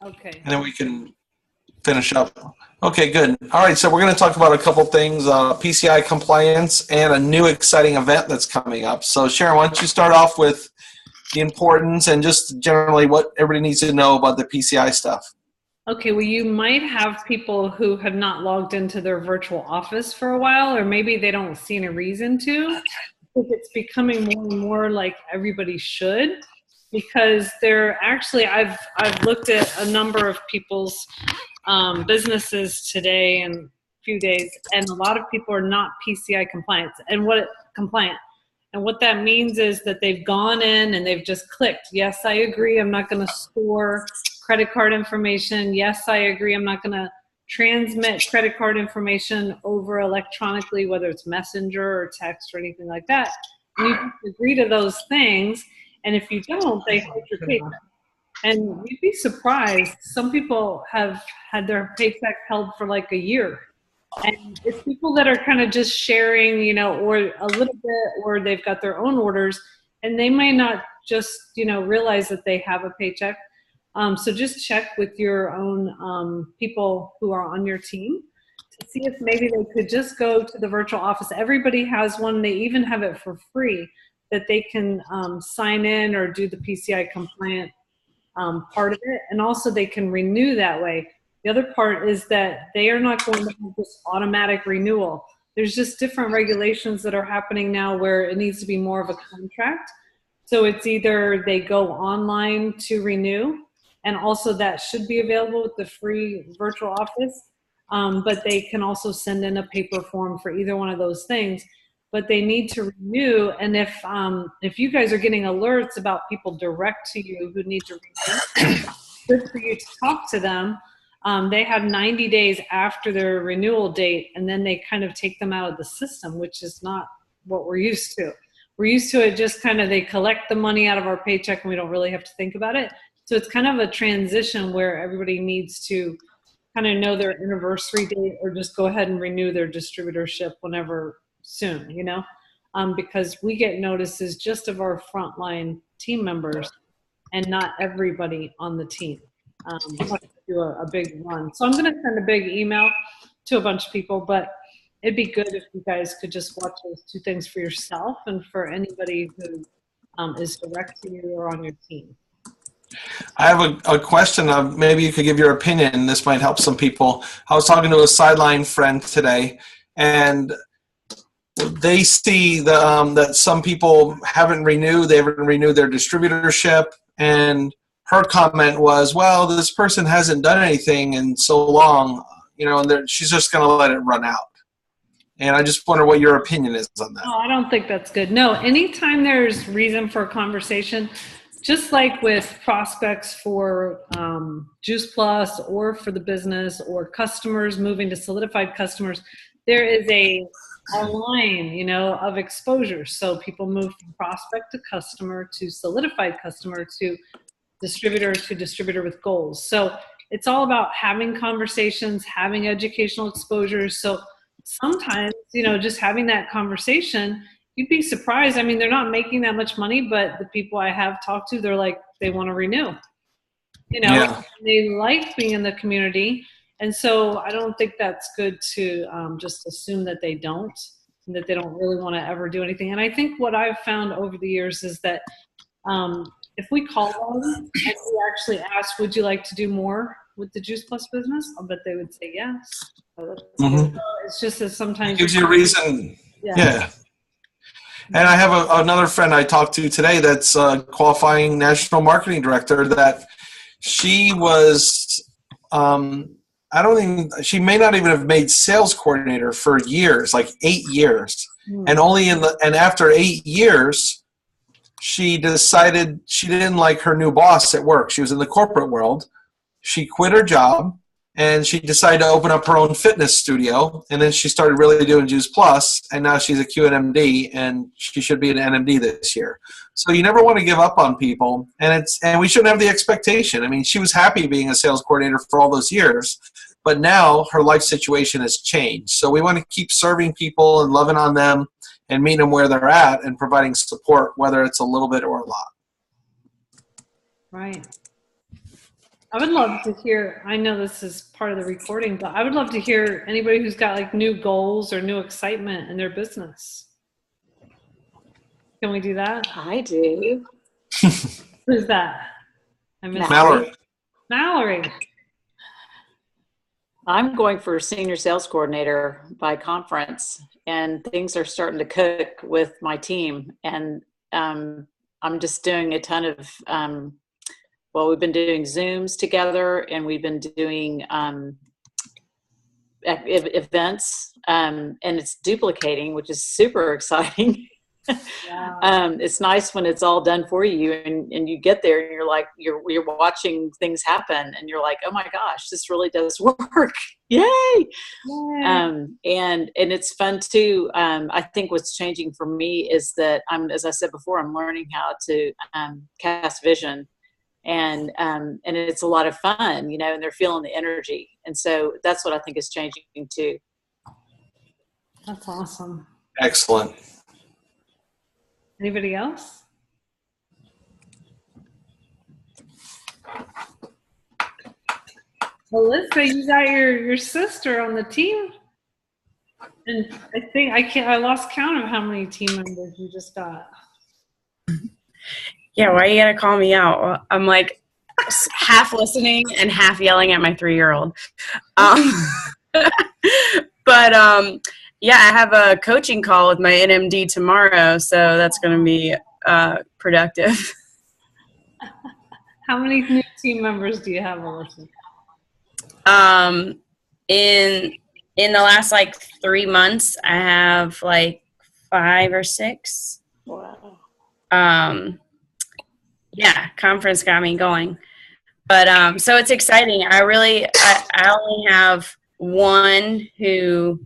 Okay. and then we can finish up. Okay, good. All right, so we're going to talk about a couple things, PCI compliance and a new exciting event that's coming up. So Sharon, why don't you start off with the importance and just generally what everybody needs to know about the PCI stuff. Okay, well, you might have people who have not logged into their virtual office for a while, or maybe they don't see any reason to. It's becoming more and more like everybody should, because they're actually, I've looked at a number of people's businesses today and a few days, and a lot of people are not PCI compliant. And what that means is that they've gone in and they've just clicked, yes, I agree, I'm not going to store credit card information. Yes, I agree, I'm not going to transmit credit card information over electronically, whether it's messenger or text or anything like that. And you just agree to those things, and if you don't, they hold your paycheck. And you'd be surprised, some people have had their paycheck held for like a year. And it's people that are kind of just sharing, you know, or a little bit, or they've got their own orders, and they may not just, you know, realize that they have a paycheck. So just check with your own people who are on your team to see if maybe they could just go to the virtual office. Everybody has one. They even have it for free that they can sign in or do the PCI compliant part of it. And also they can renew that way. The other part is that they are not going to have this automatic renewal. There's just different regulations that are happening now where it needs to be more of a contract. So it's either they go online to renew, and also that should be available with the free virtual office, but they can also send in a paper form for either one of those things. But they need to renew, and if you guys are getting alerts about people direct to you who need to renew, good for you to talk to them. They have 90 days after their renewal date, and then they kind of take them out of the system, which is not what we're used to. We're used to it just kind of, they collect the money out of our paycheck and we don't really have to think about it. So it's kind of a transition where everybody needs to kind of know their anniversary date or just go ahead and renew their distributorship whenever soon, you know, because we get notices just of our frontline team members and not everybody on the team. Do a big run. So I'm going to send a big email to a bunch of people, but it'd be good if you guys could just watch those two things for yourself and for anybody who is direct to you or on your team. I have a question. Maybe you could give your opinion. This might help some people. I was talking to a sideline friend today, and they see that some people haven't renewed. They haven't renewed their distributorship, and her comment was, well, this person hasn't done anything in so long, you know, and she's just going to let it run out. And I just wonder what your opinion is on that. Oh, I don't think that's good. No, anytime there's reason for a conversation, just like with prospects for Juice Plus or for the business or customers moving to solidified customers, there is a line, you know, of exposure. So people move from prospect to customer to solidified customer to distributor with goals. So it's all about having conversations, having educational exposures. So sometimes, you know, just having that conversation, you'd be surprised. I mean, they're not making that much money, but the people I have talked to, they're like, they want to renew, you know, yeah. They like being in the community. And so I don't think that's good to just assume that they don't, and that they don't really want to ever do anything. And I think what I've found over the years is that if we call them and we actually ask, would you like to do more with the Juice Plus business? I'll bet they would say yes. So it's just that sometimes it gives you a reason. Yeah. And I have another friend I talked to today that's a qualifying national marketing director that she was, she may not even have made sales coordinator for years, like 8 years. And and after 8 years, she decided she didn't like her new boss at work. She was in the corporate world. She quit her job, and she decided to open up her own fitness studio. And then she started really doing Juice Plus, and now she's a QNMD, and she should be an NMD this year. So you never want to give up on people, and we shouldn't have the expectation. I mean, she was happy being a sales coordinator for all those years, but now her life situation has changed. So we want to keep serving people and loving on them and meeting them where they're at and providing support, whether it's a little bit or a lot. Right. I would love to hear, I know this is part of the recording, but I would love to hear anybody who's got like new goals or new excitement in their business. Can we do that? I do. Who's that? I missed Mallory. Mallory. I'm going for senior sales coordinator by conference, and things are starting to cook with my team. And I'm just doing a ton of, we've been doing Zooms together, and we've been doing events, and it's duplicating, which is super exciting. Yeah. It's nice when it's all done for you, and you get there and you're like, you're watching things happen, and you're like, oh my gosh, this really does work. Yay. And it's fun too. I think what's changing for me is that as I said before, I'm learning how to cast vision, and it's a lot of fun, and they're feeling the energy. And so that's what I think is changing too. That's awesome. Excellent. Anybody else? Melissa, you got your sister on the team, and I lost count of how many team members you just got. Yeah, why you gotta call me out? I'm like half listening and half yelling at my 3-year-old. But yeah, I have a coaching call with my NMD tomorrow, so that's going to be productive. How many new team members do you have, Melissa? In the last 3 months, I have 5 or 6. Wow. Yeah, conference got me going, but so it's exciting. I only have one who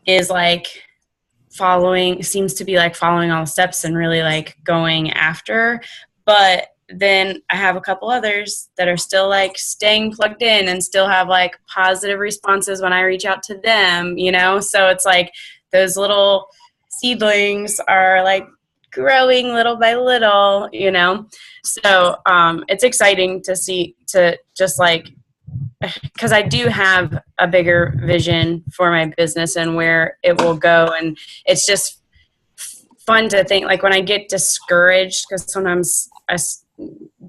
is seems to be following all the steps and really going after, but then I have a couple others that are still staying plugged in and still have positive responses when I reach out to them, so it's those little seedlings are growing little by little, so it's exciting to see, to just because I do have a bigger vision for my business and where it will go. And it's just fun to think, when I get discouraged, because sometimes I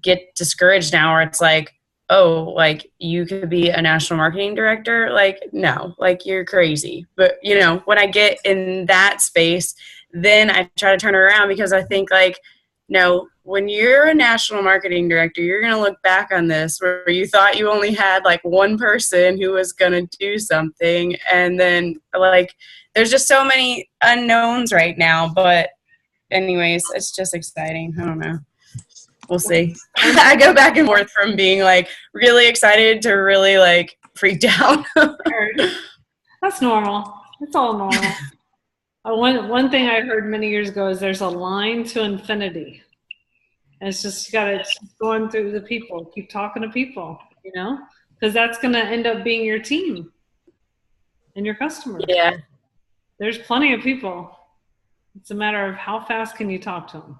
get discouraged now where it's you could be a national marketing director. No, you're crazy. But, when I get in that space, then I try to turn it around, because I think no, when you're a national marketing director, you're going to look back on this where you thought you only had one person who was going to do something. And then there's just so many unknowns right now. But anyways, it's just exciting. I don't know. We'll see. I go back and forth from being really excited to really freaked out. That's normal. It's all normal. One thing I heard many years ago is there's a line to infinity. And it's just, you gotta keep going through the people, keep talking to people, because that's gonna end up being your team and your customers. Yeah. There's plenty of people. It's a matter of how fast can you talk to them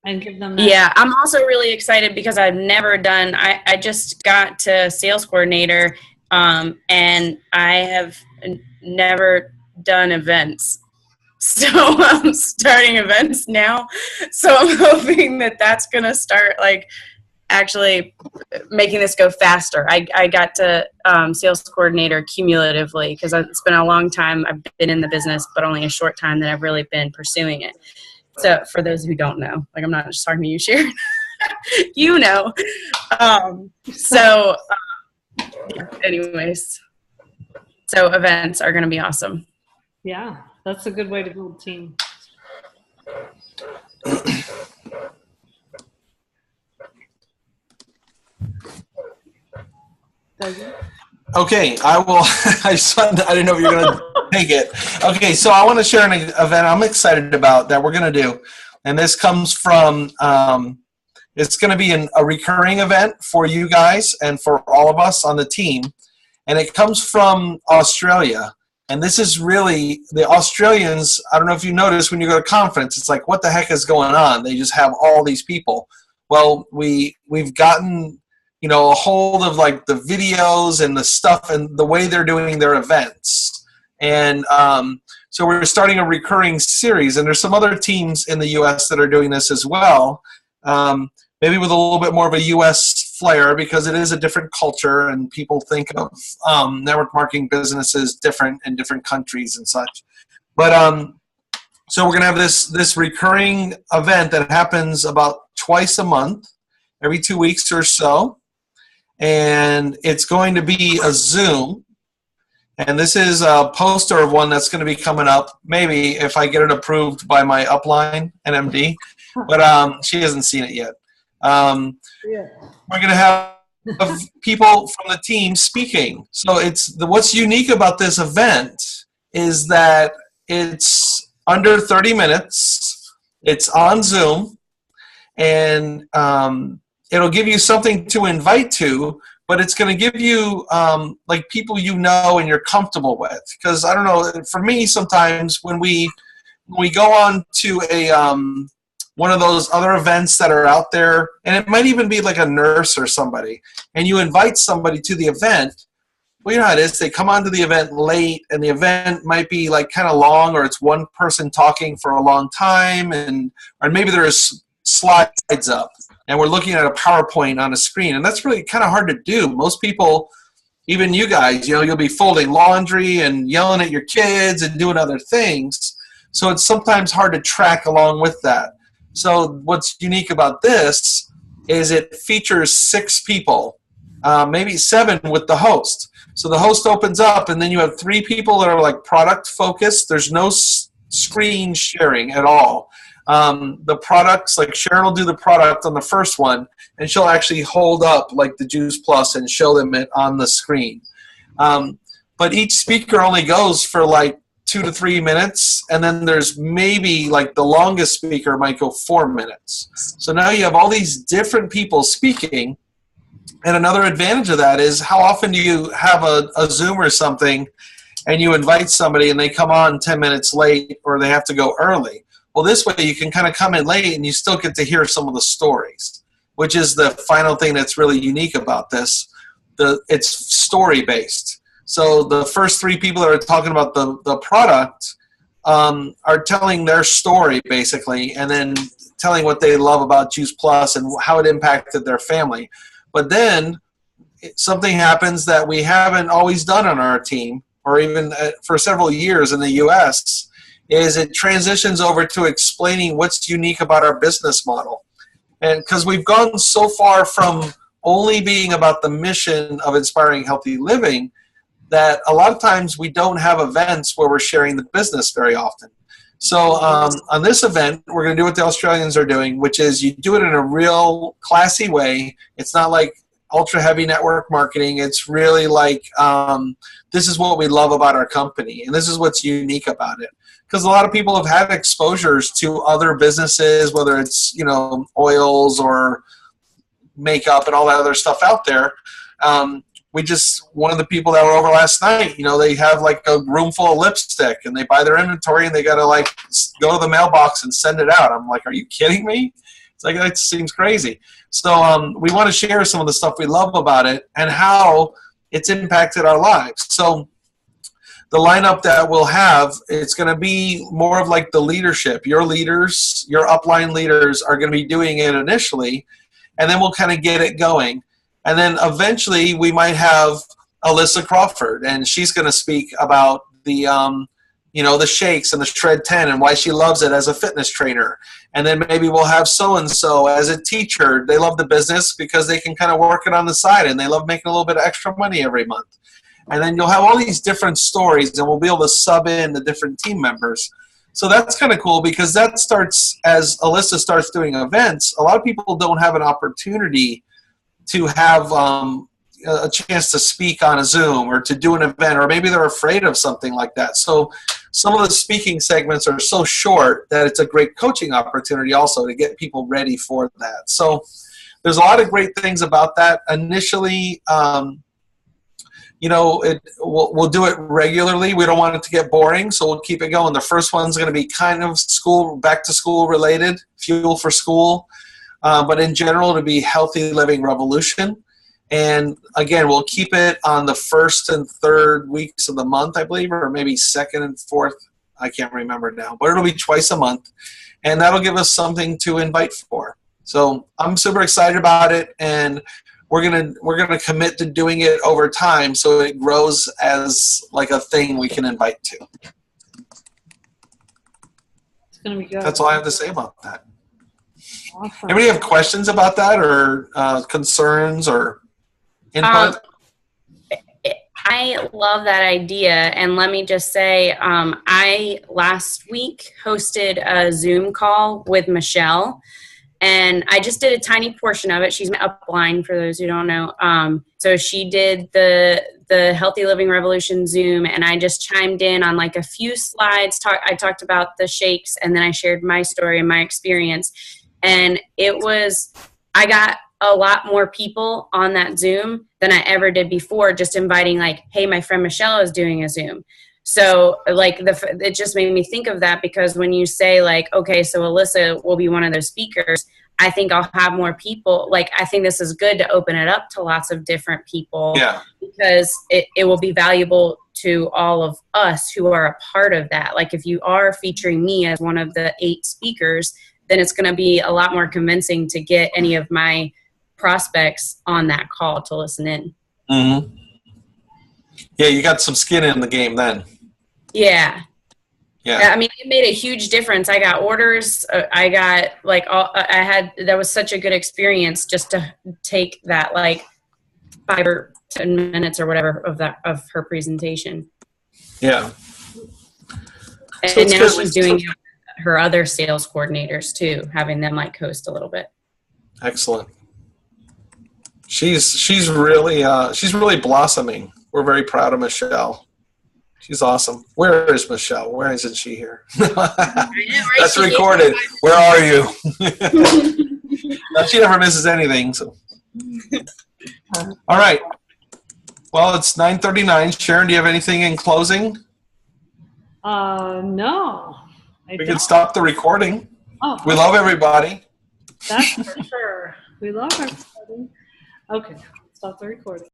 and give them that. Yeah, I'm also really excited because I've never done, I just got to sales coordinator, and I have never done events. So I'm starting events now. So I'm hoping that that's going to start actually making this go faster. I got to sales coordinator cumulatively because it's been a long time. I've been in the business, but only a short time that I've really been pursuing it. So for those who don't know, I'm not just talking to you, Sharon. Anyways, so events are going to be awesome. Yeah, that's a good way to build a team. Okay, I will. I didn't know if you were going to take it. Okay, so I want to share an event I'm excited about that we're going to do. And this comes from, it's going to be a recurring event for you guys and for all of us on the team. And it comes from Australia. And this is really, the Australians, I don't know if you notice when you go to a conference, it's what the heck is going on? They just have all these people. Well, we've gotten a hold of like the videos and the stuff and the way they're doing their events. And so we're starting a recurring series, and there's some other teams in the U.S. that are doing this as well, maybe with a little bit more of a U.S. flair, because it is a different culture and people think of network marketing businesses different in different countries and such. But so we're going to have this recurring event that happens about twice a month, every 2 weeks or so. And it's going to be a Zoom. And this is a poster of one that's going to be coming up, maybe if I get it approved by my upline, NMD. But she hasn't seen it yet. We're going to have people from the team speaking. So what's unique about this event is that it's under 30 minutes. It's on Zoom. And it'll give you something to invite to, but it's going to give you like people and you're comfortable with. Because I don't know, for me sometimes when we go on to a one of those other events that are out there, and it might even be like a nurse or somebody, and you invite somebody to the event, well, you know how it is. They come onto the event late, and the event might be like kind of long, or it's one person talking for a long time, or maybe there's slides up and we're looking at a PowerPoint on a screen, and that's really kind of hard to do. Most people, even you guys, you'll be folding laundry and yelling at your kids and doing other things, so it's sometimes hard to track along with that. So what's unique about this is it features 6 people, maybe 7 with the host. So the host opens up, and then you have 3 people that are like product focused. There's no screen sharing at all. The products, like Sharon will do the product on the first one, and she'll actually hold up like the Juice Plus and show them it on the screen. But each speaker only goes for like 2 to 3 minutes, and then there's maybe like the longest speaker might go 4 minutes. So now you have all these different people speaking, and another advantage of that is how often do you have a Zoom or something and you invite somebody and they come on 10 minutes late or they have to go early. Well, this way you can kind of come in late and you still get to hear some of the stories, which is the final thing that's really unique about this. It's story-based. So the first 3 people that are talking about the product are telling their story, basically, and then telling what they love about Juice Plus and how it impacted their family. But then something happens that we haven't always done on our team, or even for several years in the U.S., is it transitions over to explaining what's unique about our business model. And because we've gone so far from only being about the mission of inspiring healthy living, that a lot of times we don't have events where we're sharing the business very often. So on this event, we're going to do what the Australians are doing, which is you do it in a real classy way. It's not like ultra heavy network marketing. It's really like this is what we love about our company, and this is what's unique about it. Because a lot of people have had exposures to other businesses, whether it's oils or makeup and all that other stuff out there. One of the people that were over last night, they have like a room full of lipstick and they buy their inventory and they got to like go to the mailbox and send it out. I'm like, are you kidding me? It's like, that seems crazy. So we want to share some of the stuff we love about it and how it's impacted our lives. So the lineup that we'll have, it's going to be more of like the leadership. Your leaders, your upline leaders are going to be doing it initially, and then we'll kind of get it going. And then eventually we might have Alyssa Crawford, and she's going to speak about the, the shakes and the Shred 10 and why she loves it as a fitness trainer. And then maybe we'll have so-and-so as a teacher. They love the business because they can kind of work it on the side, and they love making a little bit of extra money every month. And then you'll have all these different stories, and we'll be able to sub in the different team members. So that's kind of cool, because that starts, as Alyssa starts doing events, a lot of people don't have an opportunity to have a chance to speak on a Zoom or to do an event, or maybe they're afraid of something like that. So some of the speaking segments are so short that it's a great coaching opportunity also to get people ready for that. So there's a lot of great things about that. Initially, we'll do it regularly. We don't want it to get boring, so we'll keep it going. The first one's going to be kind of back to school related, fuel for school. But in general, it'll be Healthy Living Revolution. And again, we'll keep it on the first and third weeks of the month, I believe, or maybe second and fourth. I can't remember now, but it'll be twice a month, and that'll give us something to invite for. So I'm super excited about it, and we're gonna commit to doing it over time so it grows as like a thing we can invite to. It's gonna be good. That's all I have to say about that. Awesome. Anybody have questions about that, or concerns, or input? I love that idea. And let me just say, I last week hosted a Zoom call with Michelle, and I just did a tiny portion of it. She's upline for those who don't know. So she did the Healthy Living Revolution Zoom, and I just chimed in on like a few slides. I talked about the shakes, and then I shared my story and my experience. And I got a lot more people on that Zoom than I ever did before, just inviting like, hey, my friend Michelle is doing a Zoom. So like it just made me think of that, because when you say like, okay, so Alyssa will be one of those speakers, I think I'll have more people. Like, I think this is good to open it up to lots of different people, because it will be valuable to all of us who are a part of that. Like if you are featuring me as one of the 8 speakers, then it's going to be a lot more convincing to get any of my prospects on that call to listen in. Mm-hmm. Yeah, you got some skin in the game then. Yeah. Yeah. I mean, it made a huge difference. I got orders. I got like that was such a good experience just to take that like 5 or 10 minutes or whatever of her presentation. Yeah. And So now she's doing it with her other sales coordinators too, having them like host a little bit. Excellent. She's really blossoming. We're very proud of Michelle. She's awesome. Where is Michelle? Why isn't she here? That's recorded. Where are you? She never misses anything. So, all right. Well, it's 9:39. Sharon, do you have anything in closing? No. We can stop the recording. Oh, we love everybody. That's for sure. We love everybody. Okay, stop the recording.